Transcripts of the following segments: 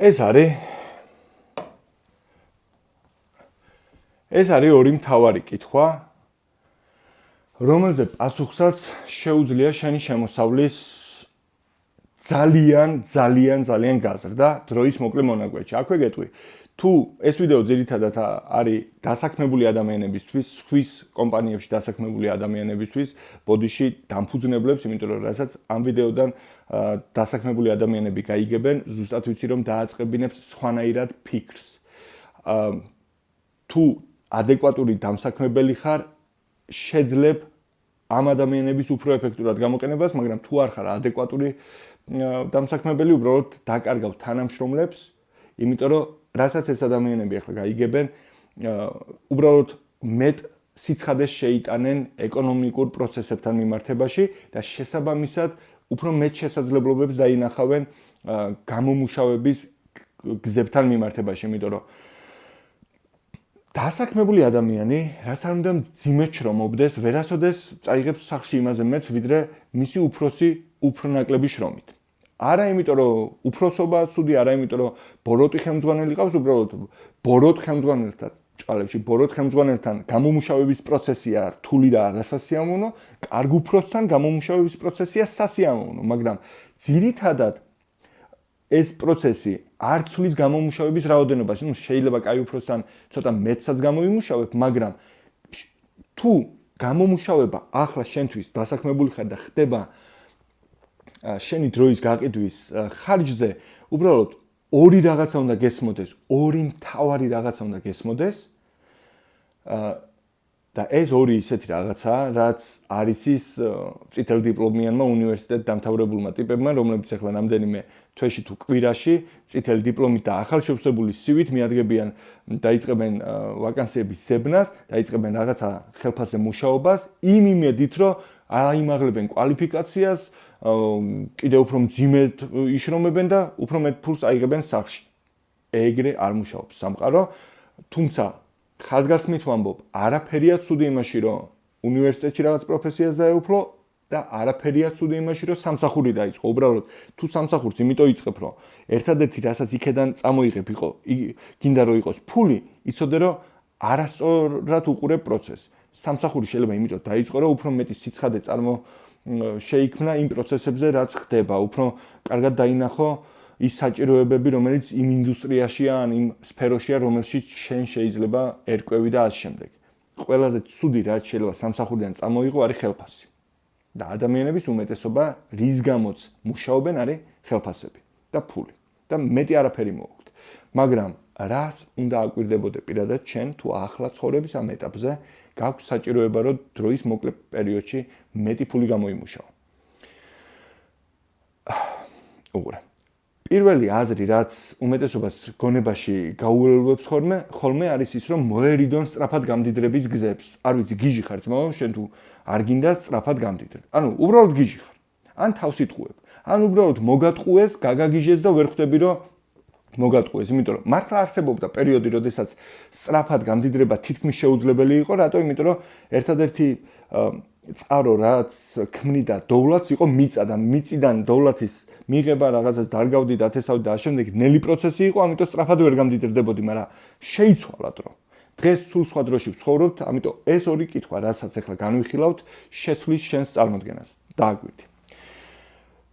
ეს არის ორი მთავარი კითხვა, რომელზე პასუხსაც შეუძლია შენი შემოსავლის ძალიან გაზრდა დროის მოკლე მონაკვეთში. აქვე გეტყვი, თუ ეს ვიდეო ძირითადად არის დასაქმებული ადამიანებისთვის, სხვის კომპანიებში დასაქმებული ადამიანებისთვის, ბოდიში დამფუძნებლებს, იმიტომ რომ რასაც ამ ვიდეოდან დასაქმებული ადამიანები გაიგებენ, ზუსტად ვიცი რომ დააწყებინებს სხვანაირად ფიქრს. თუ ადეკვატური დამსაქმებელი ხარ, შეძლებ ამ ადამიანების უფრო ეფექტურად გამოყენებას, მაგრამ თუ არ ხარ ადეკვატური დამსაქმებელი, უბრალოდ დაკარგავ თანამშრომლებს, იმიტომ რომ რასაც ეს ადამიანები ახლა გაიგებენ, უბრალოდ მეტ სიცხადეს შეიტანენ ეკონომიკურ პროცესებთან მიმართებაში და შესაბამისად უფრო მეტ შესაძლებლობებს დაინახავენ გამომუშავების გზებთან მიმართებაში, იმიტომ რომ დასაქმებული ადამიანი, რაც არ უნდა მძიმედ შრომობდეს, ვერასოდეს წაიღებს სახლში იმაზე მეც, ვიდრე მისი უფროსი უფრო ნაკლები შრომით. არა იმიტომ რომ უფროსობაა ცუდი, არა იმიტომ რომ ბოროტი ხელმძღვანელი ყავს, უბრალოდ ბოროტ ხელმძღვანელთან ჭყალებში, ბოროტ ხელმძღვანელთან გამომუშავების პროცესია რთული და არასასიამოვნო, კარგ უფროსთან გამომუშავების პროცესია სასიამოვნო, მაგრამ ძირითადად ეს პროცესი არ ცვლის გამომუშავების რაოდენობას. შეიძლება კაი უფროსთან ცოტა მეტსაც გამოიმუშავებ, მაგრამ თუ გამომუშავება ახლა შენთვის დასაქმებული ხარ და ხდება შენი დროის გაყიდვის ხარჯზე, უბრალოდ ორი რაღაცა უნდა გესმოდეს, ორი მთავარი რაღაცა უნდა გესმოდეს და ეს ორი ისეთი რაღაცაა, რაც არის ის წითელ დიპლომიანმა უნივერსიტეტ დამთავრებულმა ტიპებმა, რომლებიც ახლა რამდენიმე თვეში თუ კვირაში წითელი დიპლომით და ახალშევსებული CV-ით მიადგებიან, დაიწყებენ ვაკანსიების ზებნას, დაიწყებენ რაღაცა ხელფასზე მუშაობას, იმ იმედით, რომ აიმაღლებენ კვალიფიკაციას, კიდევ უფრო მძიმედ იშრომებენ და უფრო მეტ ფულს აიღებენ სახლში. ეგრე არ მუშაობს სამყარო, თუმცა ხაზგასმით ვამბობ, არაფერია ცუდი იმაში, რომ უნივერსიტეტში რაღაც პროფესიას დაეუფლო და არაფერია ცუდი იმაში, რომ სამსახური დაიწყო. უბრალოდ თუ სამსახურს იმიტომ იწყებ, რომ ერთადერთი რასაც იქედან წამოიღებ იყო, გინდა რომ იყოს ფული, იცოდე რომ არასწორად უყურებ პროცესს. სამსახური შეიძლება იმიტომ დაიწყო, რომ უფრო მეტი სიცხადე შეიქმნა იმ პროცესებზე, რაც ხდება, უფრო კარგად დაინახო ის საჭიროებები, რომელიც იმ ინდუსტრიაშია, ან იმ სფეროშია, რომელშიც შენ შეიძლება ერკვევი და ამ შემდეგ. ყველაზე ცუდი რაც შეიძლება სამსახურიდან წამოიღო არის ხელფასი. და ადამიანების უმეტესობა რის გამოც მუშაობენ არის ხელფასები და ფული. და მეტი არაფერი მოაქვთ. მაგრამ რას უნდა აკვირდებოდე პირადად შენ თუ ახლა ცხოვრების ამ ეტაპზე გაქვს საჭიროება, რომ დროის მოკლე პერიოდში მეტი ფული გამოიმუშაო. უყურე. პირველი აზრი, რაც უმეტესობას გონებაში გაუვლელებს ხოლმე არის ის, რომ მოერიდონ სწრაფად გამდიდრების გზებს. არ ვიცი, გიჟი ხარ ძმაო, შენ თუ არ გინდა სწრაფად გამდიდრე. ანუ უბრალოდ გიჟი ხარ. ან თავს იტყუებ. ან უბრალოდ მოგატყუეს, გაგაგიჟეს და ვერ ხვდები, რომ მოგატყუეს, იმიტომ რომ მართლა არსებობდა პერიოდი, როდესაც სწრაფად გამდიდრება თითქმის შეუძლებელი იყო, რატო? იმიტომ რომ ერთადერთი წყარო, რაც ქმნიდა დოვლათს, იყო მიწა და მიწიდან დოვლათის მიღება რაღაცას დარგავდი და ათესავდი და ამ შემდეგ ნელი პროცესი იყო, ამიტომ სწრაფად ვერ გამდიდრდებოდი, მაგრამ შეიცვალა დრო. დღეს სულ სხვა დროში ვცხოვრობთ, ამიტომ ეს ორი კითხვა, რასაც ახლა განვიხილავთ, შეცვლის შენს წარმოდგენას. დააგვირდი.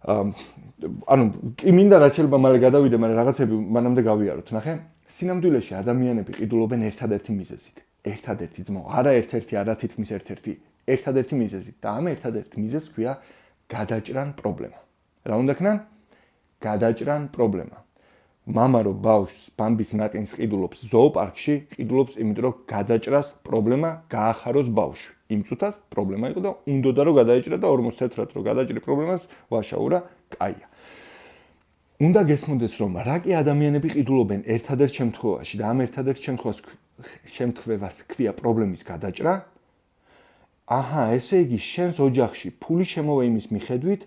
ანუ კი მინდა რაც შეიძლება მალე გადავიდე, მაგრამ რაღაცები მანამდე გავიაროთ. ნახე, სინამდვილეში ადამიანები ყიდულობენ ერთადერთი მიზეზით. ერთადერთი ძმაო, არა ერთ-ერთი, არა თითქმის ერთ-ერთი, ერთადერთი მიზეზით. და ამ ერთადერთი მიზეზს ქვია გადაჭრან პრობლემა. რა უნდა ქნან? გადაჭრან პრობლემა. მამა რო ბავშვს ბამბის ნაყინს ყიდულობს ზოოპარკში, ყიდულობს იმიტომ რომ გადაჭრას პრობლემა გაახაროს ბავშვი. იმ წუთას პრობლემა იყო და უნდოდა რომ გადაეჭრა და 44-რად რომ გადაჭრი პრობლემას ვაშაურა, კაია. უნდა გესმოდეს რომ რა კი ადამიანები ყიდულობენ ერთადერთ შემთხვევაში და ამ ერთადერთ შემთხვევას ქვია პრობლემის გადაჭრა. აჰა, ესე იგი შენს ოჯახში ფული შემოვა იმის მიხედვით,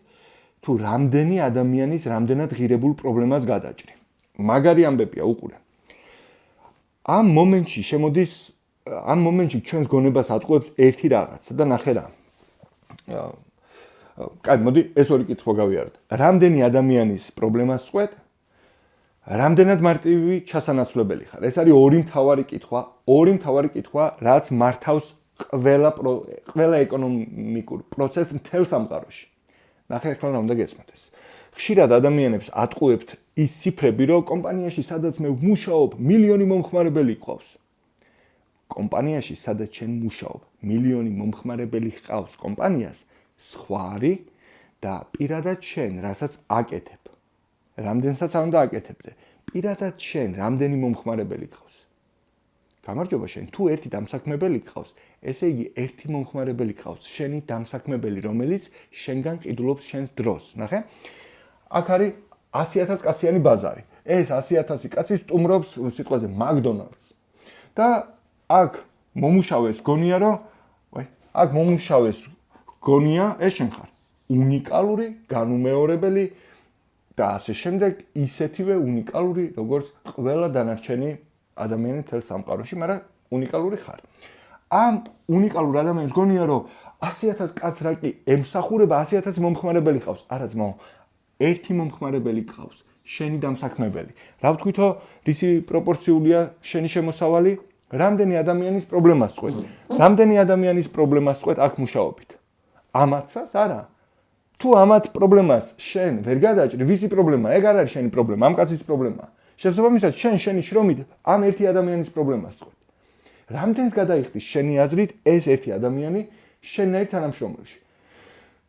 თუ რამდენი ადამიანის რამდენად ღირებულ პრობლემას გადაჭრი. მაგარი ამბებია, უყურე. ამ მომენტში ჩვენს გონებას ატყუებს ერთი რაღაცა და ნახე რა. კაი, მოდი ეს ორი კითხვა გავიაროთ. რამდენი ადამიანის პრობლემას წყვეთ? რამდენად მარტივი ჩასანაცვლებელი ხარ? ეს არის ორი მთავარი კითხვა, რაც მართავს ყველა ეკონომიკურ პროცესს მთელ სამყაროში. ნახე ახლა რა უნდა გესმოთ ეს. ხშირად ადამიანებს ატყუებთ ის ციფრები, რომ კომპანიაში, სადაც მე ვმუშაობ, მილიონი მომხმარებელი ყავს. კომპანიაში, სადაც შენ მუშაობ, მილიონი მომხმარებელი ყავს კომპანიას, სხვა არის და პირადად შენ, რასაც აკეთებ. რამდენსაც არ უნდა აკეთებდე. პირადად შენ რამდენი მომხმარებელი ყავს. გამარჯობა შენ, თუ ერთი დამსაქმებელი ყავს, ესე იგი ერთი მომხმარებელი ყავს, შენი დამსაქმებელი, რომელიც შენგან ყიდულობს შენს დროს. ნახე? აქ არის 100,000 კაციანი ბაზარი. ეს 100,000 კაცი სტუმრობს სიტყვაზე McDonald's. და აქ მომუშავეს გონია, ეს შენ ხარ. უნიკალური, განუმეორებელი და ასე შემდეგ, ისეთივე უნიკალური, როგორც ყველა დანარჩენი ადამიანი მთელ სამყაროში, მაგრამ უნიკალური ხარ. ამ უნიკალურ ადამიანს გონია, რომ 100,000 კაცს რა კი ემსახურება 100,000 მომხმარებელი ყავს. არა ძმაო, ერთი მომხმარებელი ყავს, შენი დამსაქმებელი. რა ვთქვითო, რისი პროპორციულია შენი შემოსავალი? რამდენი ადამიანის პრობლემას წყვეთ? რამდენი ადამიანის პრობლემას წყვეთ აქ მუშაობით? ამათსას არა. თუ ამათ პრობლემას შენ ვერ გადაჭრი, ვისი პრობლემა? ეგ არ არის შენი პრობლემა, ამ კაცის პრობლემა. შესაბამისად, შენი შრომით ამ ერთი ადამიანის პრობლემას წყვეთ. რამდენს გადაიხდის შენი აზრით ეს ერთი ადამიანი შენნაირ თანამშრომელში?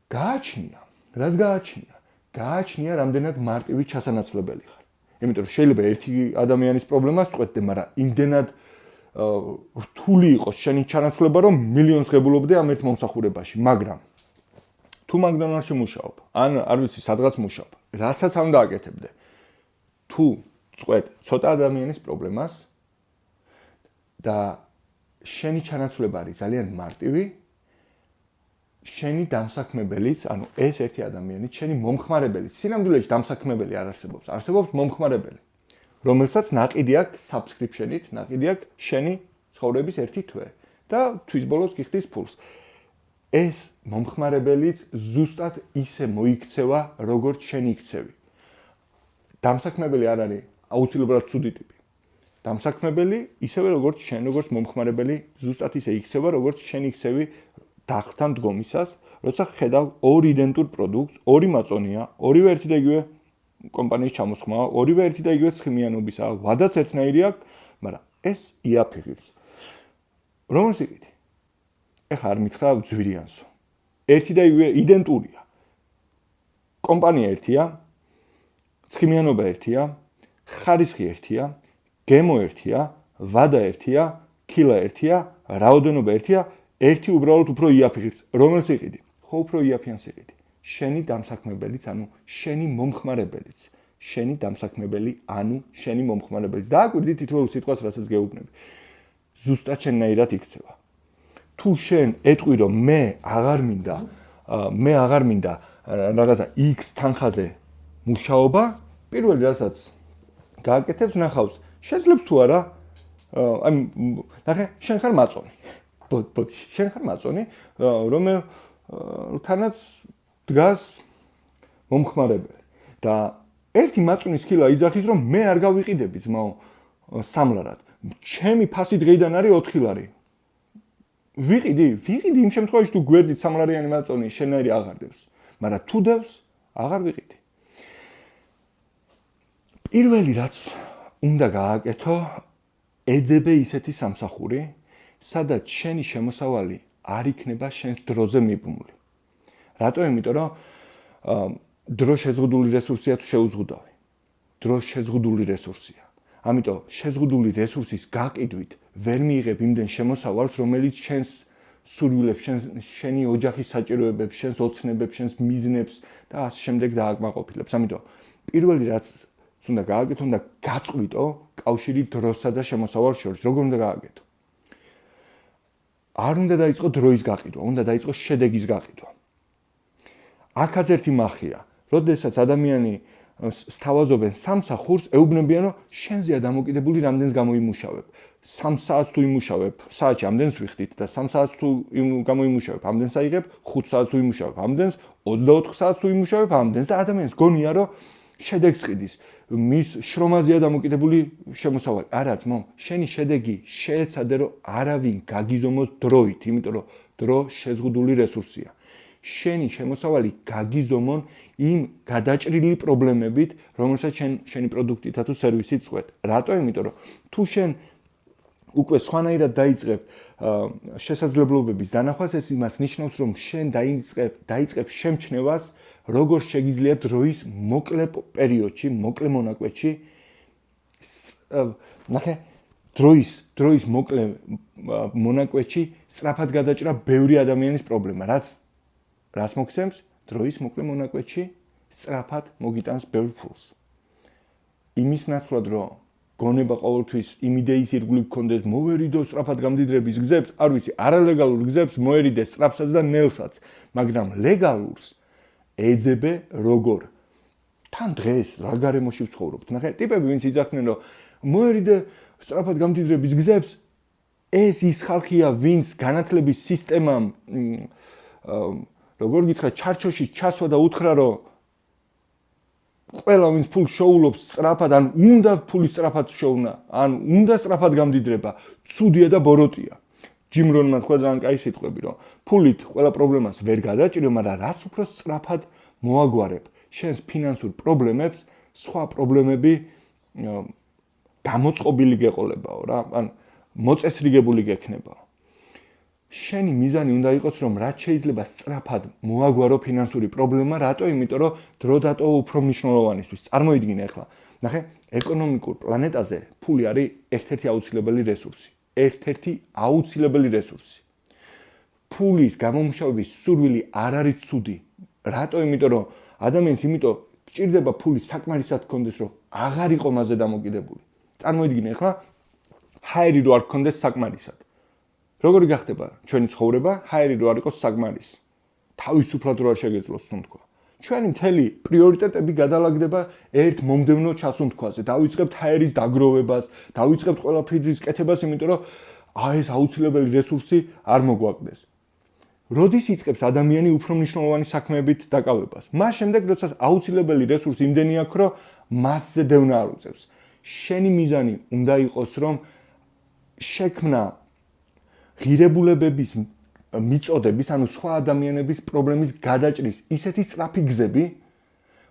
გააჩნია. რას გააჩნია? გააჩნია რამდენად მარტივი ჩასანაცვლებელი ხარ. იმიტომ რომ შეიძლება ერთი ადამიანის პრობლემას წყვეთდე, მაგრამ იმდენად რთული იყოს შენი ჩანაცვლება, რომ მილიონს ღებულობდე ამ ერთ მომსახურებაში, მაგრამ თუ McDonald's-ში მუშაობ, ან არ ვიცი, სადღაც მუშაობ, რასაც არ უნდა აკეთებდე. თუ წყვეთ ცოტა ადამიანის პრობლემას და შენი ჩანაცვლება არის ძალიან მარტივი, შენი დამსაქმებელიც, ანუ ეს ერთი ადამიანი, შენი მომხმარებელიც, სინამდვილეში დამსაქმებელი არ არსებობს, არსებობს მომხმარებელი, რომელსაც ნაყიდი აქვს subscription-ით, ნაყიდი აქვს შენი ცხოვრების ერთი თვე და თვის ბოლოს გიხდის ფულს. ეს მომხმარებელიც ზუსტად ისე მოიქცევა, როგორც შენ იქცევი. დამსაქმებელი არ არის აუცილებლად ცუდი ტიპი. დამსაქმებელი ისევე როგორც შენ, როგორც მომხმარებელი, ზუსტად ისე იქცევა, როგორც შენ იქცევი დახთან დგომისას, როცა ხედავ ორი იდენტურ პროდუქტს, ორი მაწონია, ორივე ერთი და იგივე კომპანიის ჩამოსხმაა, ორივე ერთი და იგივე ცხიმიანობისაა, ვადაც ერთნაირი აქვს, მაგრამ ეს იაფიღებს. რომელს იყიდი? ეხლა არ მითხრა ძვირიანსო. ერთი და იგივე იდენტურია. კომპანია ერთია, ცხიმიანობა ერთია, ხარისხი ერთია, გემო ერთია, ვადა ერთია, ქილა ერთია, რაოდენობა ერთია, ერთი უბრალოდ უფრო იაფიღებს. რომელს იყიდი? ხო, უფრო იაფიანს იყიდი. შენი დამსაქმებელიც, ანუ შენი მომხმარებელიც. შენი დამსაქმებელი, ანუ შენი მომხმარებელიც. დააკვირდი თითოეულ სიტყვას, რასაც გეუბნები. ზუსტად შენნაირად იქცევა. თუ შენ ეტყვი, რომ მე აღარ მინდა რაღაცა X თანხაზე მუშაობა, პირველი რასაც გააკეთებს, ნახავს, შეძლებს თუ არა, ნახე, შენ ხარ მაწონი. ბოდიში, შენ ხარ მაწონი, რომელთანაც დგას მომხმარებელი. და ერთი მაწონის ქილა იძახის, რომ მე არ გავიყიდები ძმაო სამლარად. ჩემი ფასი დღეიდან არის 4 ლარი. ვიყიდი იმ შემთხვევაში თუ გვერდით სამლარიანი მაწონი შენაირი აღარ დევს, მაგრამ თუ დევს, აღარ ვიყიდი. პირველი რაც უნდა გააკეთო, ეძებე ისეთი სამსახური, სადაც შენი შემოსავალი არ იქნება შენს დროზე მიბმული. რატო? იმიტომ რომ დრო შეზღუდული რესურსია თუ შეუზღუდავი. დრო შეზღუდული რესურსია. ამიტომ შეზღუდული რესურსის გაყიდვით ვერ მიიღებ იმდენ შემოსავალს, რომელიც შენს სურვილებს, შენი ოჯახის საჭიროებებს, შენს ოცნებებს, შენს მიზნებს და ასე შემდეგ დააკმაყოფილებს. ამიტომ პირველი რაც უნდა გააკეთო, უნდა გაწყვიტო კავშირი დროსა და შემოსავალს შორის. როგორ უნდა გააკეთო? არ უნდა დაიწყო დროის გაყიდვა, უნდა დაიწყო შედეგის გაყიდვა. აქაც ერთი მახია, როდესაც ადამიანი სთავაზობენ სამსახურს, ეუბნებიან, რომ შენზეა დამოკიდებული რამდენს გამოიმუშავებ. 3 საათს თუ იმუშავებ, საათში ამდენს ვიხდით და 3 საათს თუ გამოიმუშავებ, ამდენს აიღებ, 5 საათს თუ იმუშავებ, ამდენს, 24 საათს თუ იმუშავებ, ამდენს და ადამიანს გონია, რომ შედეგს ყიდის, მის შრომაზეა დამოკიდებული შემოსავალი. არა ძმო, შენი შედეგი შეეცადე რომ არავინ გაგიზომოს დროით, იმიტომ რომ დრო შეზღუდული რესურსია. შენი შემოსავალი გაგიზომონ იმ გადაჭრილი პრობლემებით, რომელსაც შენი პროდუქტითა თუ სერვისით წყვეტ. რატო? იმიტომ რომ თუ შენ უკვე სხვანაირად დაიწყებ შესაძლებლობების დანახვას, ეს იმას ნიშნავს, რომ შენ დაიწყებ შემჩნევას, როგორ შეგიძლია დროის მოკლე პერიოდში, მოკლე მონაკვეთში ნახე დროის მოკლე მონაკვეთში სწრაფად გადაჭრა ბევრი ადამიანის პრობლემა, რას მოგცემს? დროის მოკლე მონაკვეთში სწრაფად მოგიტანს ბევრ ფულს. იმის ნაცვლად რომ გონება ყოველთვის იმ იდეის ირგვლივ გქონდეს, მოვერიდო სწრაფად გამდიდრების გზებს, არ ვიცი, არალეგალურ გზებს მოერიდე სწრაფსაც და ნელსაც, მაგრამ ლეგალურს ეძებე როგორ? თან დღეს რა გარემოში ვცხოვრობთ? ნახე, ტიპები ვინც იძახდნენ, რომ მოერიდე სწრაფად გამდიდრების გზებს, ეს ის ხალხია, ვინც განათლების სისტემამ როგორ გითხრა, ჩარჩოში ჩასვა და უთხრა, რომ ყველა ვინც ფულს შოულობს სწრაფად, ან უნდა ფული სწრაფად შოვნა, ან უნდა სწრაფად გამდიდრება, ცუდია და ბოროტია. ჯიმ რონმა თქვა ძალიან კაი სიტყვები, რომ ფულით ყველა პრობლემას ვერ გადაჭირო, მაგრამ რაც უფრო სწრაფად მოაგვარებ შენს ფინანსურ პრობლემებს, სხვა პრობლემები გამოწყობილი გეყოლებაო რა, ან მოწესრიგებული გექნებაო. შენი მიზანი უნდა იყოს, რომ რაც შეიძლება სწრაფად მოაგვარო ფინანსური პრობლემა, რატო? იმიტომ რომ დრო დატოვა უფრო მნიშვნელოვანისთვის. წარმოიდგინე ახლა, ნახე, ეკონომიკურ პლანეტაზე ფული არის ერთ-ერთი აუცილებელი რესურსი. ერთ-ერთი აუცილებელი რესურსი. ფულის გამომუშავების სურვილი არ არის ცუდი. რატო? იმიტომ რომ ადამიანს იმიტომ გჭირდება ფული საკმარისად გქონდეს, რომ აღარ იყო მასზე დამოკიდებული. წარმოიდგინე ახლა, ჰაერი რო არ გქონდეს საკმარისად. როგორი გახდება ჩვენი ცხოვრება, ჰაერი რო არ იყოს საკმარისი. თავისუფლად რო არ შეგეძლოს სუნთქვა. ჩვენი მთელი პრიორიტეტები გადალაგდება ერთ მომდევნო ჩასუნთქვაზე. დავიწყებთ ჰაერის დაგროვებას, დავიწყებთ ყველაფრის კეთებას, იმიტომ რომ ეს აუცილებელი რესურსი არ მოგვაკლდეს. როდის იწყებს ადამიანი უფრო მნიშვნელოვანი საქმეებით დაკავებას? მას შემდეგ, როცა აუცილებელი რესურსი იმდენი აქვს, რომ მასზე დევნა არ უწევს. შენი მიზანი უნდა იყოს, რომ შექმნა ღირებულებების მიწოდების, ანუ სხვა ადამიანების პრობლემის გადაჭრის ისეთი სწრაფი გზები,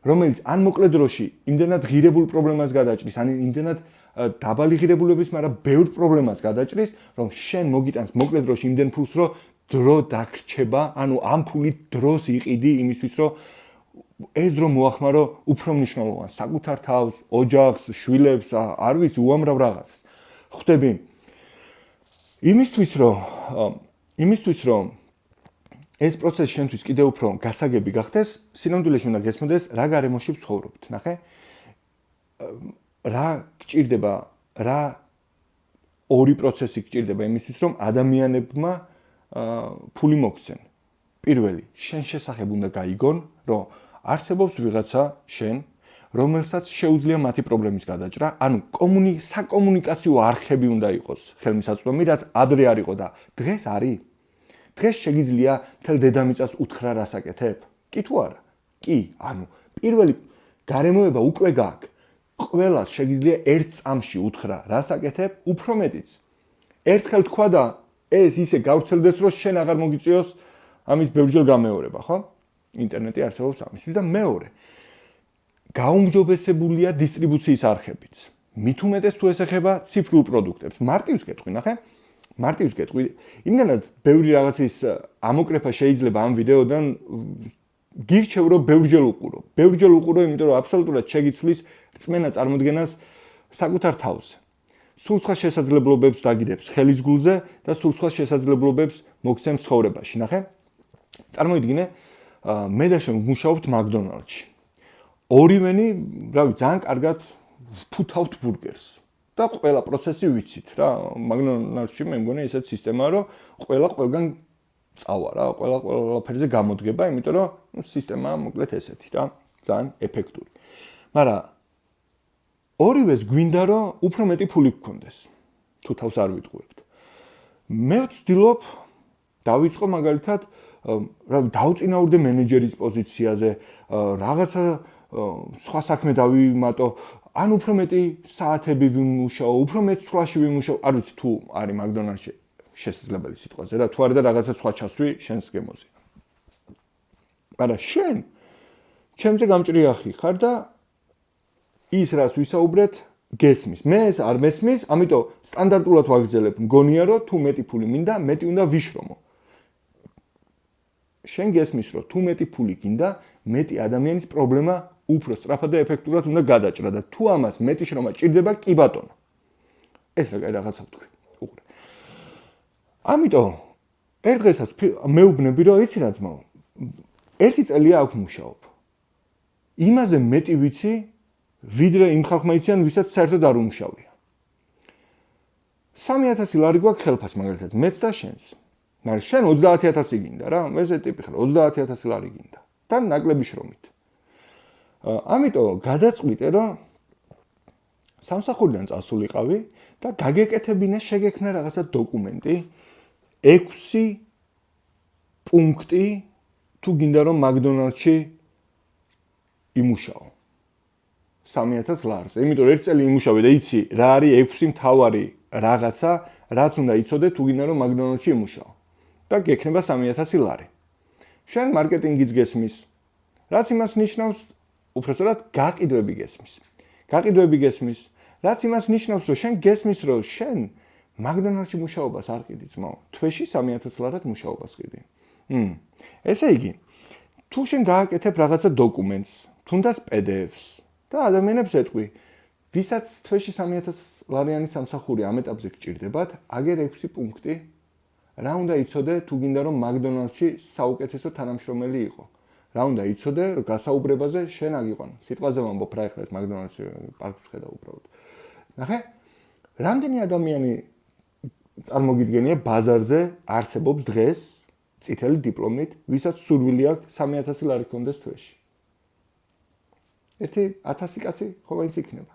რომელიც ან მოკლე დროში იმდენად ღირებულ პრობლემას გადაჭრის, ან იმდენად დაბალი ღირებულების, მაგრამ ბევრ პრობლემას გადაჭრის, რომ შენ მოგიტანს მოკლე დროში იმდენ ფულს, რომ დრო დაგრჩება, ანუ ამ ფულით დროს იყიდი იმისთვის, რომ ეს დრო მოახმარო უფრო მნიშვნელოვანს, საკუთარ თავს, ოჯახს, შვილებს, არ ვიცი, უამრავ რაღაცას. ხვდები? იმისთვის რომ ეს პროცესი შენთვის კიდევ უფრო გასაგები გახდეს, სინამდვილეში უნდა გესმოდეს, რა გარემოში ვცხოვრობთ, ნახე? რა გჭირდება, რა ორი პროცესი გჭირდება იმისთვის, რომ ადამიანებმა ფული მოქცენ. პირველი, შენ შესახებ უნდა გაიგონ, რომ არსებობს ვიღაცა შენ, რომელსაც შეუძლია მათი პრობლემის გადაჭრა, ანუ საკომუნიკაციო არხები უნდა იყოს ხელმისაწვდომი, რაც ადრე არ იყო და დღეს არის. დღეს შეგიძლია მთელ დედამიწას უთხრა რას აკეთებ? კი თუ არა? კი, ანუ პირველი გარემოება უკვე გაქვს. ყველას შეგიძლია ერთ წამში უთხრა რას აკეთებ, უფრო მეტიც. ერთხელ თქვა და ეს ისე გავრცელდეს, რომ შენ აღარ მოგიწიოს ამის ბევრჯერ გამეორება, ხო? ინტერნეტი არსებობს ამისთვის და მეორე გაუმჯობესებულია დისტრიბუციის არხებიც. მით უმეტეს თუ ეს ეხება ციფრულ პროდუქტებს. მარტივს გეტყვი, ნახე? მარტივს გეტყვი. იმდენად ბევრი რაღაცის ამოკრეფა შეიძლება ამ ვიდეოდან გირჩევ, რომ ბევრჯერ უყურო. ბევრჯერ უყურო, იმიტომ რომ აბსოლუტურად შეგიცვლის რწმენა წარმოდგენას საკუთარ თავზე. სულ სხვა შესაძლებლობებს დაგიდებს ხელის გულზე და სულ სხვა შესაძლებლობებს მოგცემს ცხოვრებაში, ნახე? წარმოიდგინე, მე და შენ ვმუშაობთ მაკდონალდში. ორივენი, რავი, ძალიან კარგად ვფუთავთ ბურგერს. და ყველა პროცესი ვიცით რა. მაკდონალდში მე მგონი ესეთ სისტემაა, რომ ყველგან წავა რა, ყველაფერზე გამოდგება, იმიტომ რომ სისტემაა მოკლედ ესეთი რა, ძალიან ეფექტური. მაგრამ ორივეს გვინდა რომ უფრო მეტი ფული გქონდეს. თუ თავს არ ვიტყუებთ. მე ვცდილობ დავიწყო მაგალითად, რავი, დავწინაურდე მენეჯერის პოზიციაზე, რაღაცა სხვა საქმე დავიმატო, ან უფრო მეტი საათები ვიმუშაო, უფრო მეტ სვლაში ვიმუშაო, არ ვიცი თუ არის მაკდონალდსში შესაძლებელი სიტყვაზე რა, თუ არა და რაღაცა სხვა ჩასვი შენს გემოზე. მაგრამ შენ ჩემზე გამჭრიახი ხარ და ის რაც ვისაუბრეთ გესმის. მე ეს არ მესმის, ამიტომ სტანდარტულად ვაგრძელებ. მგონია რომ თუ მეტი ფული მინდა, მეტი უნდა ვიშრომო. შენ გესმის რომ თუ მეტი ფული გინდა, მეტი ადამიანის პრობლემა უფრო სწრაფად და ეფექტურად უნდა გადაჭრა და თუ ამას მეტი შრომა ჭირდება, კი ბატონო. ეს რაღაცა ვთქვი. უყურე. ამიტომ ერთ დღესაც მეუბნები რომ იცი რა ძმაო, ერთი წელია აქ მუშაობ. იმაზე მეტი ვიცი, ვიდრე იმ ხალხმა იციან, ვისაც საერთოდ არ უმუშავია. 3000 ლარი გვაქვს ხელფას მაგალითად, მეც და შენს. მაგრამ შენ 30000 გინდა რა, ესე ტიპი ხარ, 30000 ლარი გინდა. თან ნაკლები შრომით. ამიტომ გადაწყვიტე რომ სამსახურიდან წასულიყავი და გაგეკეთებინა შეგექმნა რაღაცა დოკუმენტი 6 პუნქტი თუ გინდა რომ მაკდონალდსში იმუშაო 3000 ლარზე. იმიტომ რომ ერთ წელი იმუშავე და იცი რა არის 6 მთავარი რაღაცა, რაც უნდა იცოდე თუ გინდა რომ მაკდონალდსში იმუშაო. და გექნება 3000 ლარი. შენ მარკეტინგიც გესმის. რაც იმას ნიშნავს, უბრალოდ გაყიდვები გესმის. გაყიდვები გესმის. რაც იმას ნიშნავს, რომ შენ გესმის, რომ შენ მაკდონალდსში მუშაობას არ ყიდი ძმაო. თვეში 3000 ლარად მუშაობას ყიდი. ესე იგი, თუ შენ გააკეთებ რაღაცა დოკუმენტს, თუნდაც PDF-ს და ადამიანებს ეტყვი, ვისაც თვეში 3000 ლარიანი სამსახური ამ ეტაპზე გჭირდებათ, აგერ 6 პუნქტი, რა უნდა იცოდე თუ გინდა რომ მაკდონალდსში საუკეთესო თანამშრომელი იყო. რა უნდა იცოდე, რომ გასაუბრებაზე შენ აგიყვან. სიტყვაზე ვამბობ რა ეხლა ეს მაკდონალდსში პარკს ხედავ უბრალოდ. ნახე, რამდენი ადამიანი წარმოგიდგენია ბაზარზე არსებობს დღეს წითელი დიპლომით, ვისაც სურვილი აქვს 3000 ლარი ჰქონდეს თვეში. ერთი 1000 კაცი ხო მაინც იქნება.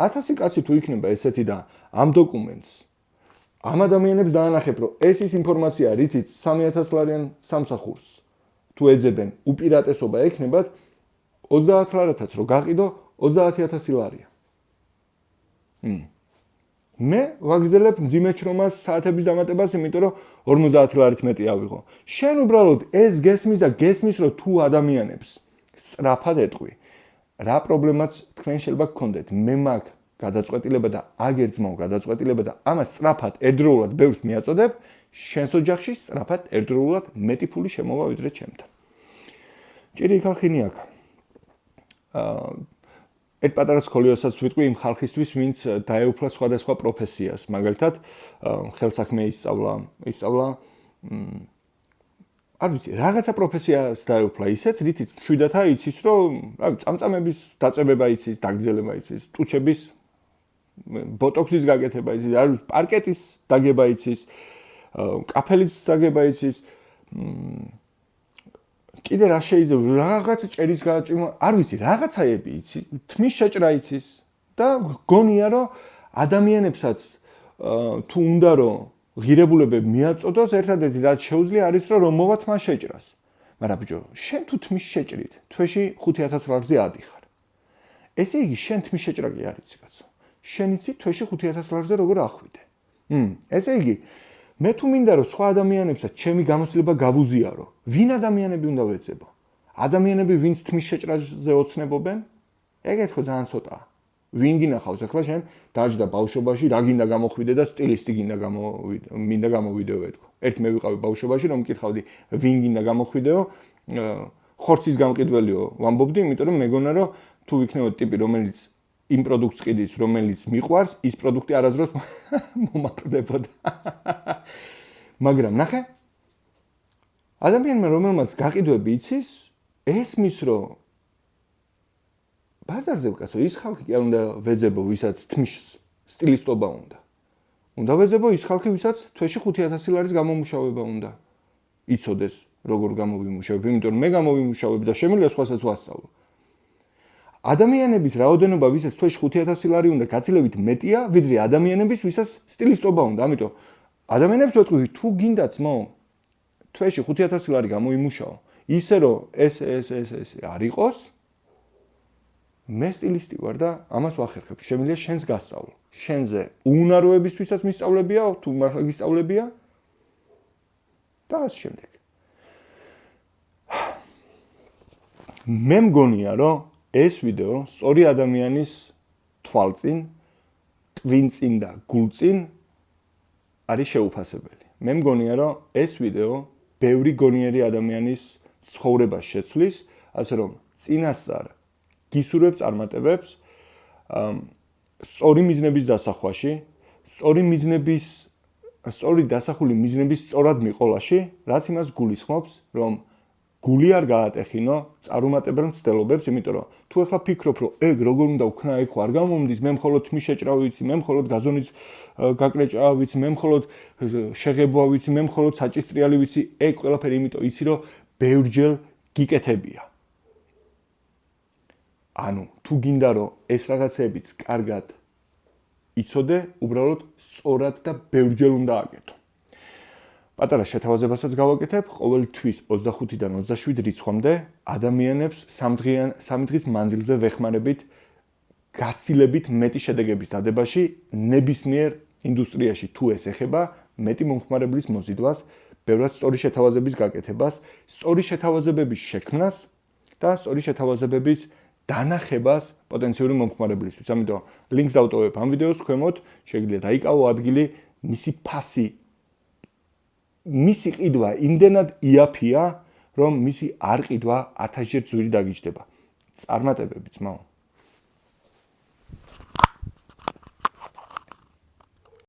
1000 კაცი თუ იქნება ესეთი და ამ დოკუმენტს ამ ადამიანებს დაანახებ, რომ ეს ის ინფორმაცია, რითიც 3000 ლარიან სამსახურს თუ ეძებენ, უპირატესობა ექნებათ 30 ლარათაც რო გაყიდო 30000 ლარია. მე ვაგრძელებ მძიმე შრომას საათების დამატებას, იმიტომ რომ 50 ლარით მეტი ავიღო. შენ უბრალოდ ეს გესმის და გესმის, რომ თუ ადამიანებს სწრაფად ეტყვი, რა პრობლემაც თქვენ შეიძლება გქონდეთ. მე მაქვს გადაწყვეტილება და აგერ ძმაო გადაწყვეტილება და ამას სწრაფად ერთდროულად ბევრს მიაწოდებ, შენს ოჯახში სწრაფად ერთდროულად მეტი ფული შემოვა ვიდრე ჩემთან. ჭირი ხალხინი აქ. ერთ პატარა სკოლიოსაც ვიტყვი იმ ხალხისთვის, ვინც დაეუფლა სხვადასხვა პროფესიას, მაგალითად, ხელსაქმე ისწავლა, არ ვიცი, რაღაცა პროფესიას დაეუფლა ისეც, რითიც მშვიდათა იცის, რომ, რა ვიცი, წამწამების დაწებება იცის, დაგრძელება იცის, ტუჩების ბოტოქსის გაკეთება იცის, არ ვიცი, პარკეტის დაგება იცის, კაფელის დაგება იცის, კიდე რა შეიძლება, რაღაც ჭერის გაჭიმა, არ ვიცი, რაღაცაები იცის, თმის შეჭრა იცის და გონია, რომ ადამიანებსაც თუ უნდა რომ ღირებულებები მიაწოდოს, ერთადერთი რაც შეუძლია არის რომ მოვათ მან შეჭრას. მაგრამ ბიჭო, შენ თუ თმის შეჭრით, თვეში 5000 ლარზე ადიხარ. ესე იგი, შენ თმის შეჭრა კი არ იცი, კაცო. შენ იცი თვეში 5000 ლარზე როგორ ახვიდე. ესე იგი, მე თუ მინდა რომ სხვა ადამიანებსაც ჩემი გამოცდილება გავუზიარო, ვინ ადამიანები უნდა ვეძებო? ადამიანები, ვინც თმის შეჭრაზე ოცნებობენ? ეგეთ ხო ძალიან ცოტაა. ვინ გინახავს ახლა შენ დაჯდა ბავშვობაში, რა გინდა გამოხვიდე და სტილისტი მინდა გამოვიდეო ეთქო. ერთ მე ვიყავი ბავშვობაში, რომ მკითხავდი, ვინ გინდა გამოხვიდეო, ხორცის გამყიდველიო ვამბობდი, იმიტომ რომ მეგონა რომ თუ იქნებოდა ტიპი, რომელიც იმ პროდუქტს ყიდის, რომელიც მიყვარს, ის პროდუქტი არასდროს მომაკვდებოდა. მაგრამ ნახე, ადამიანმა რომელმაც გაყიდვები იცის, ესმის რომ ბაზარზე ვკაცო, ის ხალხი კი არ უნდა ვეძებო, ვისაც თმის სტილისტობა უნდა. უნდა ვეძებო ის ხალხი, ვისაც თვეში 5000 ლარის გამომუშავება უნდა იცოდეს, როგორ გამოვიმუშავებ, იმიტომ რომ მე გამოვიმუშავებ და შემიძლია სხვასაც ვასწავლო. ადამიანების რაოდენობა, ვისაც თვეში 5000 ლარი უნდა, გაცილებით მეტია, ვიდრე ადამიანების, ვისაც სტილისტობა უნდა. ამიტომ ადამიანებს ვეთქვი, თუ გინდათ მოო, თვეში 5000 ლარი გამოიმუშაო, ისე რომ ეს არ იყოს, მე სტილისტი ვარ და ამას ვახერხებ. შემიძლია შენს გასწავლო. შენზე უნაროებისთვისაც მისწავლებია, თუ მართლა გისწავლებია და ასე შემდეგ. მე მგონია, რომ ეს ვიდეო სწორი ადამიანის თვალწინ, ტვინწინ და გულწინ არის შეუფასებელი. მე მგონია, რომ ეს ვიდეო ბევრი გონიერი ადამიანის ცხოვრებას შეცვლის, ასე რომ წინასწარ გისურვებ წარმატებებს სწორი მიზნების დასახვაში, სწორი დასახული მიზნების სწორად მიყოლაში, რაც იმას გულისხმობს, რომ გული არ გაატეხინო წარუმატებელ მცდელობებს, იმიტომ რომ თუ ახლა ფიქრობ, რომ ეგ როგორ უნდა ვქნა, ეგ ხო არ გამომდის, მე მხოლოდ თმის შეჭრა ვიცი, მე მხოლოდ გაზონის გაკრეჭა ვიცი, მე მხოლოდ შეღებვა ვიცი, მე მხოლოდ საჭისტრიალი ვიცი, ეგ ყველაფერი იმიტომ იცი, რომ ბევრჯერ გიკეთებია. ანუ თუ გინდა რომ ეს რაღაცებიც კარგად იცოდე, უბრალოდ სწორად და ბევრჯერ უნდა აკეთო. პატარა შეთავაზებასაც გავაკეთებ, ყოველ თვის 25-დან 27 რიცხვამდე ადამიანებს 3 დღის მანძილზე ვეხმარებით გაცილებით მეტი შედეგების დადებაში, ნებისმიერ ინდუსტრიაში თუ ეს ეხება მეტი მომხმარებლის მოზიდვას, ბევრად სწორი შეთავაზების გაკეთებას, სწორი შეთავაზებების შექმნას და სწორი შეთავაზებების დანახებას პოტენციური მომხმარებლისთვის. ამიტომ ლინკს დავტოვებ ამ ვიდეოს ქვემოთ, შეგიძლიათ დაიკავო ადგილი, მისი ფასი, მისი ყიდვა იმდენად იაფია, რომ მისი არ ყიდვა 1000-ჯერ ძვირი დაგიჯდება. წარმატებები, ძმაო.